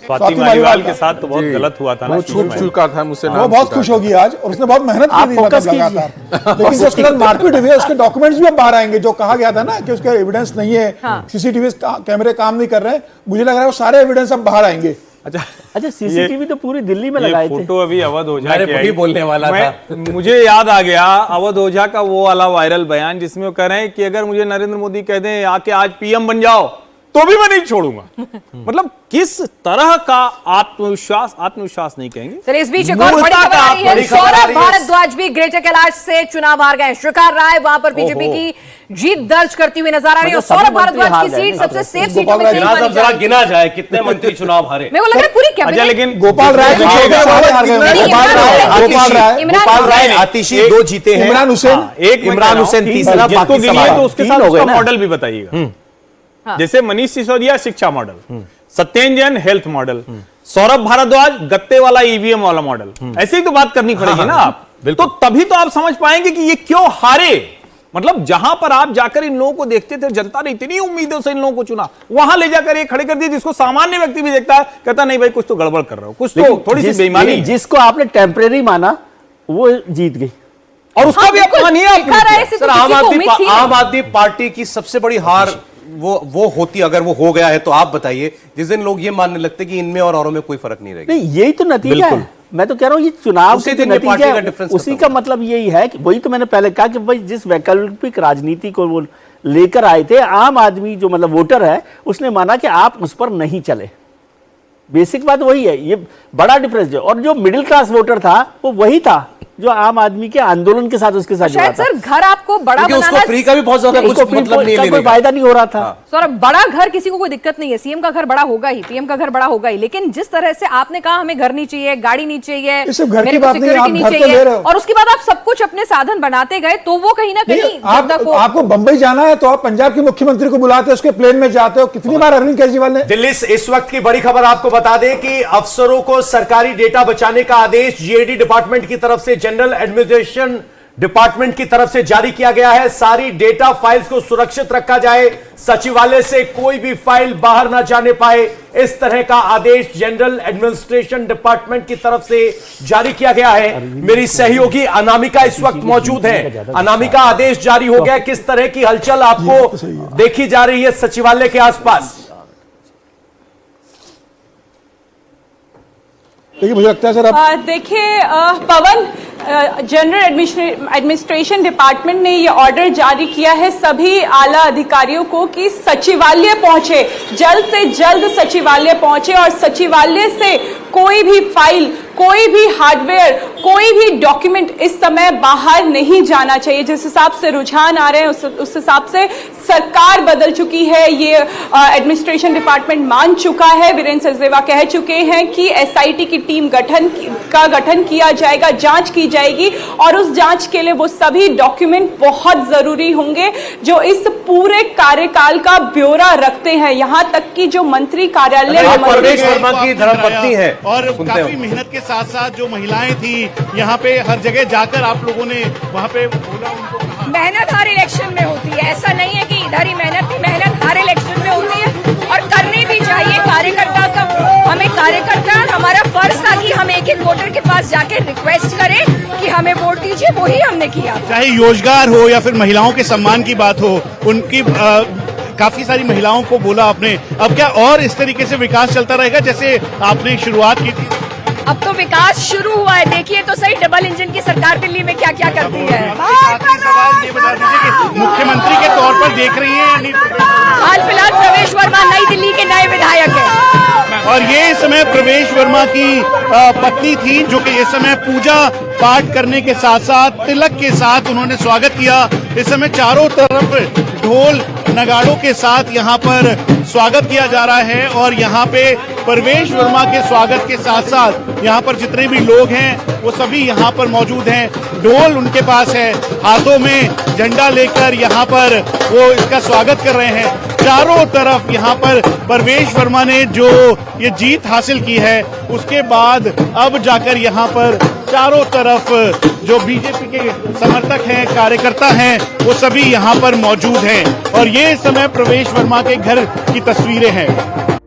स्वाति मालीवाल के साथ तो बहुत गलत हुआ था ना, वो छूट चुका था मुझसे। वो बहुत खुश होगी आज, और उसने बहुत मेहनत की थी लगातार, लेकिन जो उसके साथ मारपीट हुई है उसके डॉक्यूमेंट्स भी अब बाहर आएंगे। जो कहा गया था ना कि उसके एविडेंस नहीं है, सीसीटीवी कैमरे काम नहीं कर रहे हैं, मुझे लग रहा है वो सारे एविडेंस अब बाहर आएंगे। अच्छा सीसीटीवी तो पूरी दिल्ली में लगाए थे। फोटो अभी अवध ओझा के वही बोलने वाला था। मुझे याद आ गया अवध ओझा का वो वाला वायरल बयान जिसमें वो कह रहे हैं कि अगर मुझे नरेंद्र मोदी कह दें आके आज पीएम बन जाओ तो भी मैं नहीं छोड़ूंगा। मतलब किस तरह का आत्मविश्वास नहीं कहेंगे। तो इस बीच एक और बड़ी खबर आ रही है, सौरभ भारद्वाज भी ग्रेटर कैलाश से चुनाव हार गए। श्रीकार राय वहां पर बीजेपी की जीत दर्ज करती हुई नजर आ रही है। सौरभ भारद्वाज की सीट सबसे सेफ सीटों में से एक मानी जा रही है। गिना जाए कितने मंत्री चुनाव हारे। मेरे को लग रहा है पूरी कैबिनेट। लेकिन गोपाल राय आतिशी 2 जीते हैं, इमरान हुसैन, एक इमरान हुसैन तीसरा, जिसको बाकी गिनिए तो उसके साथ उसका ना। मॉडल भी बताइएगा। जैसे मनीष सिसोदिया शिक्षा model, Satyendra Jain health model, Saurabh Bhardwaj गत्ते वाला ईवीएम वाला मॉडल। ऐसे ही तो बात करनी पड़ेगी ना आप, तो तभी तो आप समझ पाएंगे कि ये क्यों हारे। मतलब जहां पर आप जाकर इन लोगों को देखते थे, जनता ने इतनी उम्मीदों से इन लोगों को चुना, वहां ले जाकर ये खड़े कर दिए जिसको सामान्य व्यक्ति भी देखता है, कहता नहीं भाई कुछ तो गड़बड़ कर रहा हो, कुछ तो थोड़ी सी बेईमानी। जिसको आपने टेम्परेरी माना वो जीत गई, और उसका भी अपमान ही सर आम आदमी पार्टी की सबसे बड़ी हार वो होती, अगर वो हो गया है तो आप बताइए, जिस दिन लोग ये मानने लगते कि इनमें और औरों में कोई फर्क नहीं रहेगा। नहीं यही तो नतीजा है। मैं तो कह रहा हूँ ये चुनाव के नतीजा है, उसी का मतलब यही है कि वही तो मैंने पहले कहा कि भाई जिस वैकल्पिक राजनीति को वो लेकर आए थे, आम आदमी जो मतलब वोटर है उसने माना कि आप उस पर नहीं चले। बेसिक बात वही है, ये बड़ा डिफरेंस है। और जो मिडिल क्लास वोटर था वो वही था जो आम आदमी के आंदोलन के साथ उसके साथ शायद सर घर आपको बड़ा बनाना, उसको फ्री का भी बहुत ज्यादा कुछ मतलब नहीं है, कोई फायदा नहीं हो रहा था। सर बड़ा घर किसी को कोई दिक्कत नहीं है, सीएम का घर बड़ा होगा ही, पीएम का घर बड़ा होगा ही, लेकिन जिस तरह से आपने कहा हमें घर नहीं चाहिए, गाड़ी नहीं चाहिए, मेरे को सिक्योरिटी नहीं चाहिए, और उसके बाद आप सब कुछ अपने साधन बनाते गए, तो वो कहीं ना कहीं आपको बंबई जाना है तो आप पंजाब के मुख्यमंत्री को बुलाते हो, उसके प्लेन में जाते हो। कितनी बार अरविंद केजरीवाल ने दिल्ली से इस वक्त की बड़ी खबर आपको बता दें कि अफसरों को सरकारी डेटा बचाने का आदेश जीएडी डिपार्टमेंट की तरफ से, जनरल एडमिनिस्ट्रेशन डिपार्टमेंट की तरफ से जारी किया गया है। सारी डेटा फाइल्स को सुरक्षित रखा जाए, सचिवालय से कोई भी फाइल बाहर ना जाने पाए, इस तरह का आदेश जनरल एडमिनिस्ट्रेशन डिपार्टमेंट की तरफ से जारी किया गया है। मेरी सहयोगी अनामिका इस वक्त मौजूद है। अनामिका, आदेश जारी हो गया, किस तरह की हलचल आपको देखी जा रही है सचिवालय के आसपास? देखिए मुझे लगता है सर अब देखिए पवन, जनरल एडमिनिस्ट्रेशन डिपार्टमेंट ने ये ऑर्डर जारी किया है सभी आला अधिकारियों को कि सचिवालय पहुंचे, जल्द से जल्द सचिवालय पहुंचे, और सचिवालय से कोई भी फाइल, कोई भी हार्डवेयर, कोई भी डॉक्यूमेंट इस समय बाहर नहीं जाना चाहिए। जिस हिसाब से रुझान आ रहे हैं उस हिसाब से सरकार बदल चुकी है, ये एडमिनिस्ट्रेशन डिपार्टमेंट मान चुका है। वीरेंद्र सचदेवा कह चुके हैं कि एसआईटी की टीम का गठन किया जाएगा, जांच की जाएगी, और उस जांच के लिए वो सभी डॉक्यूमेंट बहुत जरूरी होंगे जो इस पूरे कार्यकाल का ब्यौरा रखते हैं। यहां तक कि जो मंत्री कार्यालय परवेश वर्मा की धर्मपत्नी है, और काफी मेहनत के साथ साथ जो महिलाएं थी यहाँ पे हर जगह जाकर आप लोगों ने वहाँ पे बोला, उनको कहा मेहनत हर इलेक्शन में होती है। ऐसा नहीं है कि इधर ही मेहनत थी, मेहनत हर इलेक्शन में होती है और करनी भी चाहिए। कार्यकर्ता का, हमें कार्यकर्ता, हमारा फर्ज था कि हम एक एक वोटर के पास जाके रिक्वेस्ट करें कि हमें वोट दीजिए, वही हमने किया। चाहे योजगार हो या फिर महिलाओं के सम्मान की बात हो, उनकी काफी सारी महिलाओं को बोला आपने। अब क्या और इस तरीके से विकास चलता रहेगा जैसे आपने शुरुआत की थी? अब तो विकास शुरू हुआ है, देखिए तो सही डबल इंजन की सरकार दिल्ली में क्या क्या करती है। सवाल ये बता दीजिए कि मुख्यमंत्री के तौर पर देख रही हैं हाल फिलहाल प्रवेश वर्मा नई दिल्ली के नए विधायक हैं, और ये इस समय प्रवेश वर्मा की पत्नी थी जो कि इस समय पूजा पाठ करने के साथ साथ तिलक के साथ उन्होंने स्वागत किया। इस समय चारों तरफ ढोल नगाड़ों के साथ यहाँ पर स्वागत किया जा रहा है, और यहाँ पे प्रवेश वर्मा के स्वागत के साथ साथ यहाँ पर जितने भी लोग हैं वो सभी यहाँ पर मौजूद हैं। ढोल उनके पास है, हाथों में झंडा लेकर यहाँ पर वो इसका स्वागत कर रहे हैं। चारों तरफ यहाँ पर प्रवेश वर्मा ने जो ये जीत हासिल की है उसके बाद अब जाकर यहाँ पर चारों तरफ जो बीजेपी के समर्थक हैं, कार्यकर्ता हैं, वो सभी यहाँ पर मौजूद हैं, और ये इस समय प्रवेश वर्मा के घर की तस्वीरें हैं।